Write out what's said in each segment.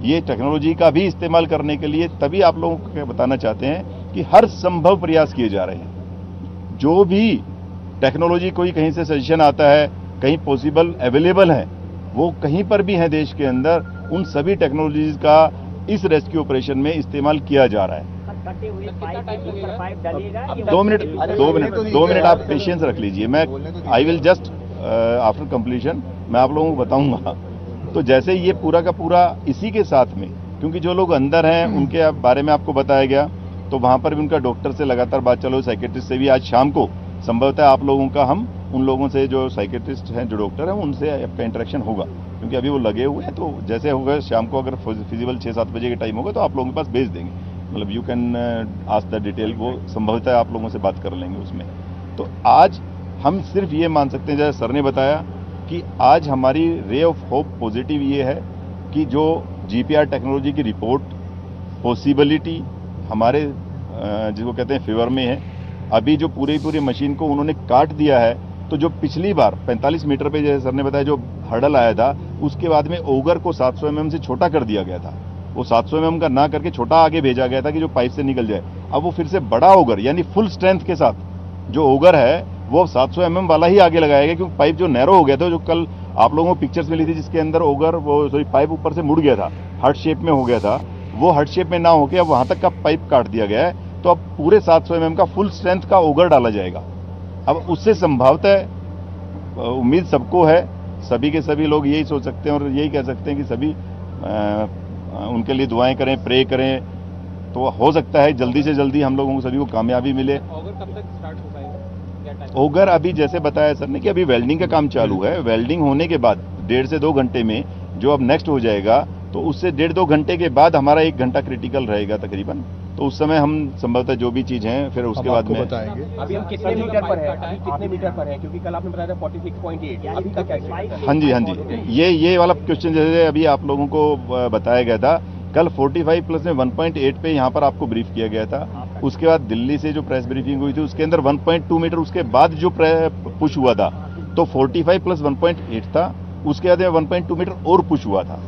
ये टेक्नोलॉजी का भी इस्तेमाल करने के लिए तभी आप लोगों को बताना चाहते हैं कि हर संभव प्रयास किए जा रहे हैं। जो भी टेक्नोलॉजी कोई कहीं से सजेशन आता है, कहीं पॉसिबल अवेलेबल है, वो कहीं पर भी है देश के अंदर, उन सभी टेक्नोलॉजीज का इस रेस्क्यू ऑपरेशन में इस्तेमाल किया जा रहा है। 2 मिनट आप पेशेंस रख लीजिए। मैं I will just after completion मैं आप लोगों को बताऊंगा। तो जैसे ये पूरा का पूरा इसी के साथ में, क्योंकि जो लोग अंदर हैं उनके बारे में आपको बताया गया, तो वहां पर भी उनका डॉक्टर से लगातार बात चालू, साइकेट्रिस्ट से भी। आज शाम को संभवतः आप लोगों का हम उन लोगों से जो साइकेट्रिस्ट हैं, जो डॉक्टर हैं, उनसे आपका इंटरेक्शन होगा, क्योंकि अभी वो लगे हुए हैं। तो जैसे होगा शाम को, अगर फिजिबल 6-7 बजे के टाइम होगा तो आप लोगों के पास भेज देंगे। मतलब you can ask the detail, वो संभवतः आप लोगों से बात कर लेंगे उसमें। तो आज हम सिर्फ ये मान सकते हैं, जैसे सर ने बताया, कि आज हमारी रे ऑफ होप पॉजिटिव ये है कि जो जीपीआर टेक्नोलॉजी की रिपोर्ट पॉसिबिलिटी हमारे जिसको कहते हैं फेवर में है। अभी जो पूरी मशीन को उन्होंने काट दिया है, तो जो पिछली बार 45 मीटर पे जैसे सर ने बताया जो हर्डल आया था, उसके बाद में ओगर को 700 mm से छोटा कर दिया गया था। वो 700 mm का ना करके छोटा आगे भेजा गया था कि जो पाइप से निकल जाए। अब वो फिर से बड़ा ओगर यानी फुल स्ट्रेंथ के साथ जो ओगर है वो 700 mm वाला ही आगे लगाया गया, क्योंकि पाइप जो नैरो हो गया था, जो कल आप लोगों को पिक्चर्स मिली थी जिसके अंदर ओगर पाइप ऊपर से मुड़ गया था, हार्ट शेप में हो गया था, वो हार्ट शेप में ना होकर अब वहां तक का पाइप काट दिया गया है। तो अब पूरे 700 mm का फुल स्ट्रेंथ का ओगर डाला जाएगा। अब उससे संभवतः उम्मीद सबको है, सभी के सभी लोग यही सोच सकते हैं और यही कह सकते हैं कि सभी उनके लिए दुआएं करें, प्रे करें, तो हो सकता है जल्दी से जल्दी हम लोगों को सभी को कामयाबी मिले। ओगर कब तक स्टार्ट हो पाएगा? ओगर अभी जैसे बताया सर ने कि अभी वेल्डिंग का काम चालू है। वेल्डिंग होने के बाद 1.5 से 2 घंटे में जो अब नेक्स्ट हो जाएगा, तो उससे 1.5-2 घंटे के बाद हमारा 1 घंटा क्रिटिकल रहेगा तकरीबन। तो उस समय हम संभवतः जो भी चीज है फिर उसके बाद में बताएंगे। अभी हम कितने मीटर पर है? अभी कितने मीटर पर है? क्योंकि कल आपने बताया था 46.8, अभी का क्या है? हाँ जी, ये वाला क्वेश्चन जैसे अभी आप लोगों को बताया गया था, कल 45 प्लस में 1.8 पे यहाँ पर आपको ब्रीफ किया गया था। उसके बाद दिल्ली से जो प्रेस ब्रीफिंग हुई थी उसके अंदर 1.2 मीटर उसके बाद जो पुश हुआ था, तो 45 प्लस 1.8 था। उसके बाद 1.2 मीटर और पुश हुआ था,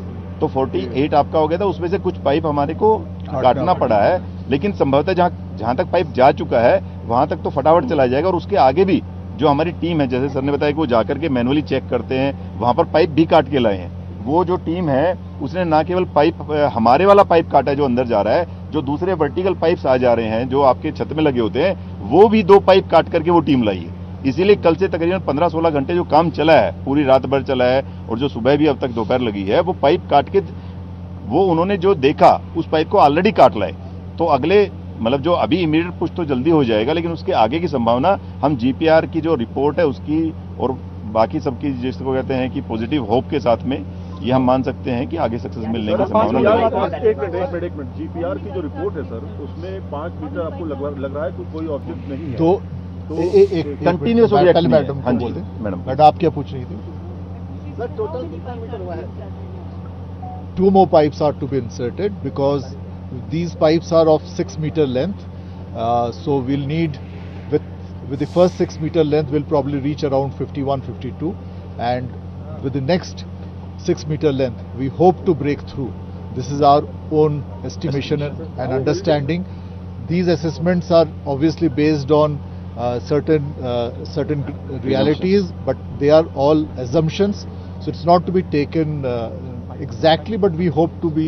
तो 48 आपका हो गया था। उसमें से कुछ पाइप हमारे को काटना पड़ा है, लेकिन संभवतः जहां तक पाइप जा चुका है वहां तक तो फटाफट चला जाएगा। और उसके आगे भी जो हमारी टीम है, जैसे सर ने बताया कि वो जाकर के मैनुअली चेक करते हैं, वहां पर पाइप भी काट के लाए हैं। वो जो टीम है उसने ना केवल पाइप हमारे वाला पाइप काटा है जो अंदर जा रहा है, जो दूसरे वर्टिकल पाइप्स आ जा रहे हैं जो आपके छत में लगे होते हैं, वो भी 2 पाइप काट करके वो टीम लाई है। इसीलिए कल से तकरीबन 15-16 घंटे जो काम चला है, पूरी रात भर चला है, और जो सुबह भी अब तक दोपहर लगी है, वो पाइप काट के वो उन्होंने जो देखा उस पाइप को ऑलरेडी काट लाए। तो अगले मतलब जो अभी इमीडिएट पुश तो जल्दी हो जाएगा, लेकिन उसके आगे की संभावना हम जीपीआर की जो रिपोर्ट है उसकी और बाकी सबकी जिसको कहते हैं कि पॉजिटिव होप के साथ में ये हम मान सकते हैं कि आगे सक्सेस मिलने की संभावना है। एक मिनट, जीपीआर की जो रिपोर्ट है सर, उसमें 5 मीटर आपको लग रहा है कोई ऑब्जेक्ट नहीं है। तो कंटिन्यूस मैडम, हाँ जी मैडम आप क्या पूछ रही थी? सर टोटल कितना मीटर हुआ है? 2 more pipes are to be inserted because these pipes are of 6 meter length. So we'll need with the first 6 meter length we'll probably reach around 51-52, and with the next 6 meter length we hope to break through. This is our own estimation and understanding. These assessments are obviously based on certain realities, but they are all assumptions, so it's not to be taken exactly, but we hope to be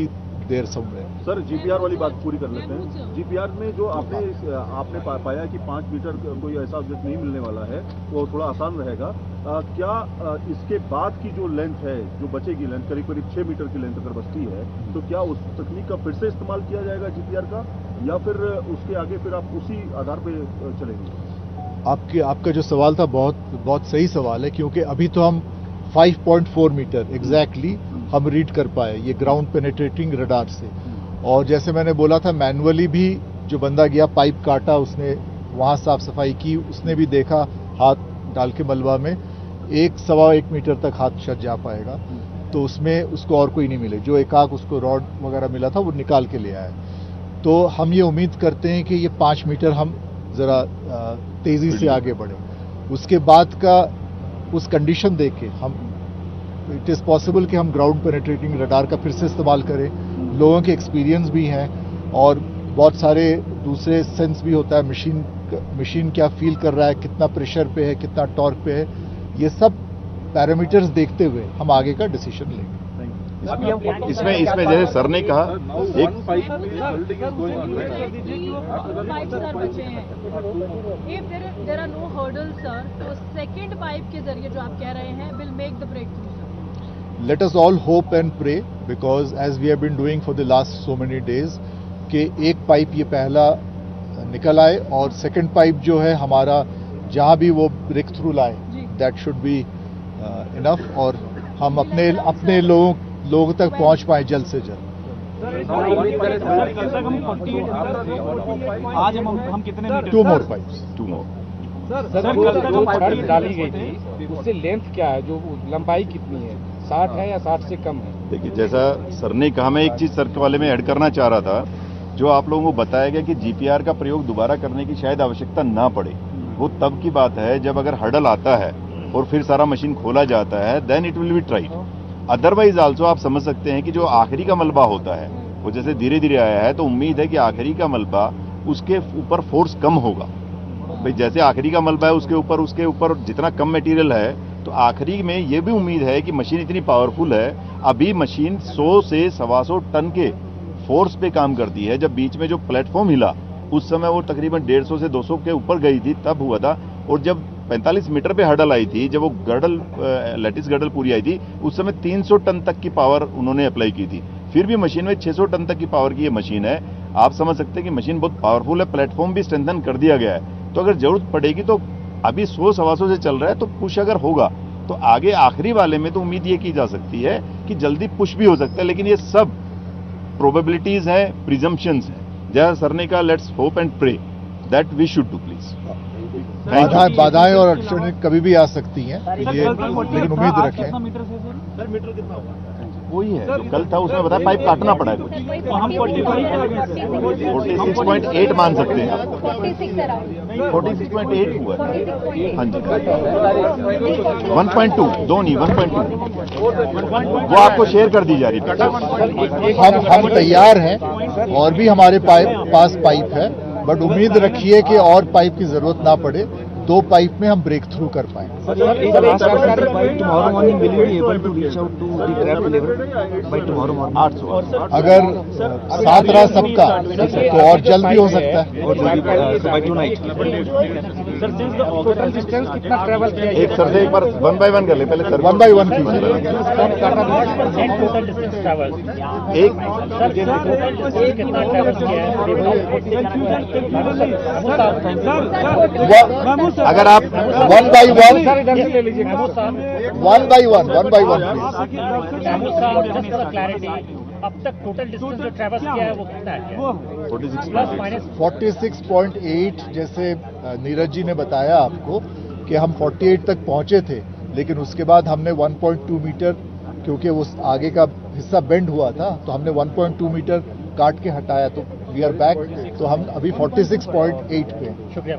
there somewhere. Sir GPR वाली बात पूरी कर लेते हैं। GPR में जो आपने पाया कि 5 मीटर कोई ऐसा ऑब्जेक्ट नहीं मिलने वाला है, वो थोड़ा आसान रहेगा। क्या इसके बाद की जो लेंथ है, जो बचेगी लेंथ करीब 6 मीटर की लेंथ अगर बचती है, तो क्या उस तकनीक का फिर से इस्तेमाल किया जाएगा जीपीआर का, या फिर उसके आगे फिर आप उसी आधार पर चलेंगे? आपका जो सवाल था बहुत सही सवाल है, क्योंकि अभी तो हम 5.4 मीटर एग्जैक्टली हम रीड कर पाए ये ग्राउंड पेनिट्रेटिंग रडार से। और जैसे मैंने बोला था, मैनुअली भी जो बंदा गया पाइप काटा, उसने वहां साफ सफाई की, उसने भी देखा हाथ डाल के मलबा में 1-1.25 मीटर तक हाथ शायद जा पाएगा, तो उसमें उसको और कोई नहीं मिले। जो एकाक उसको रॉड वगैरह मिला था वो निकाल के ले आया। तो हम ये उम्मीद करते हैं कि ये 5 मीटर हम जरा तेजी से आगे बढ़े। उसके बाद का उस कंडीशन देख के हम इट इज पॉसिबल कि हम ग्राउंड पेनिट्रेटिंग रडार का फिर से इस्तेमाल करें, लोगों के एक्सपीरियंस भी हैं और बहुत सारे दूसरे सेंस भी होता है, मशीन क्या फील कर रहा है, कितना प्रेशर पे है, कितना टॉर्क पे है, ये सब पैरामीटर्स देखते हुए हम आगे का डिसीजन लेंगे। इसमें जैसे सर ने कहा एक there are no hurdles, sir, तो सेकंड पाइप के जरिए जो आप कह रहे हैं will make the breakthrough, sir. Let us all hope and pray because as we have been doing for the last so many days कि एक पाइप ये पहला निकल आए और सेकंड पाइप जो है हमारा जहां भी वो ब्रेक थ्रू लाए, दैट शुड बी इनफ और हम अपने लोगों तक पहुंच पाए जल्द से जल्द। आज हम कितने मीटर? 2 more pipes। जो पाइप डाली गई थी उससे लेंथ क्या है, जो लंबाई कितनी है, 60 है या 60 से कम है? देखिए जैसा सर ने कहा, मैं एक चीज सर के वाले में ऐड करना चाह रहा था, जो आप लोगों को बताया गया कि जीपीआर का प्रयोग दोबारा करने की शायद आवश्यकता ना पड़े, वो तब की बात है जब अगर हर्डल आता है और फिर सारा मशीन खोला जाता है, then it will be tried. Otherwise also आप समझ सकते हैं कि जो आखिरी का मलबा होता है वो जैसे धीरे धीरे आया है, तो उम्मीद है कि आखिरी का मलबा उसके ऊपर फोर्स कम होगा। भाई जैसे आखिरी का मलबा है उसके ऊपर जितना कम मटेरियल है, तो आखिरी में ये भी उम्मीद है कि मशीन इतनी पावरफुल है, अभी मशीन 100 से 125 टन के फोर्स पे काम करती है। जब बीच में जो प्लेटफॉर्म हिला उस समय वो तकरीबन 150 से 200 के ऊपर गई थी, तब हुआ था। और जब 45 मीटर पे हर्डल आई थी, जब वो लैटिस गर्डल पूरी आई थी, उस समय 300 टन तक की पावर उन्होंने अप्लाई की थी। फिर भी मशीन में 600 टन तक की पावर की ये मशीन है। आप समझ सकते हैं कि मशीन बहुत पावरफुल है, प्लेटफॉर्म भी स्ट्रेंथन कर दिया गया है। तो अगर जरूरत पड़ेगी तो अभी 100-125 से चल रहा है, तो पुश अगर होगा तो आगे आखिरी वाले में तो उम्मीद ये की जा सकती है कि जल्दी पुश भी हो सकता है। लेकिन ये सब प्रोबेबिलिटीज हैं, प्रिजम्पशंस हैं। जैसा सर ने कहा, let's hope and pray that we should do please. बाधाएं और अड़चनें कभी भी आ सकती हैं, लेकिन उम्मीद रखें। सर मीटर कितना होगा? वही है जो कल था, उसमें बताया पाइप काटना पड़ा है कुछ। हम 46.8 मान सकते हैं, 46.8 हुआ है। हाँ जी 1.2, दो नहीं 1.2 वो आपको शेयर कर दी जा रही है। हम तैयार हैं और भी हमारे पास पाइप है, बट उम्मीद रखिए कि और पाइप की जरूरत ना पड़े, 2 पाइप में हम ब्रेक थ्रू कर पाए। अगर साथ रहा सबका तो और जल्द भी हो सकता है। एक सर से एक बार 1 by 1 कर ले, पहले सर 1 by 1 कीजिए। अगर आप 1 by 1 अब तक टोटल डिस्टेंस जो ट्रैवर्स किया है वो कितना है? 46.8 जैसे नीरज जी ने बताया आपको कि हम 48 तक पहुंचे थे, लेकिन उसके बाद हमने 1.2 मीटर, क्योंकि उस आगे का हिस्सा बेंड हुआ था, तो हमने 1.2 मीटर काट के हटाया, तो वी आर बैक। तो हम अभी 46.8 पे हैं। शुक्रिया।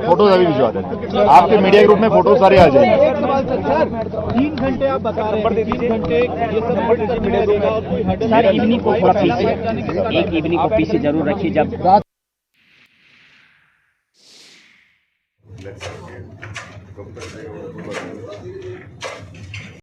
फोटोज अभी भिजवा देते, आपके मीडिया ग्रुप में फोटो सारे आ जाएंगे। 3 घंटे आप बता रहे हैं, 3 घंटे ये सब मीडिया देगा और कोई हटल सर इवनिंग को थोड़ा पीछे, एक इवनिंग को पीछे जरूर रखिए जब रात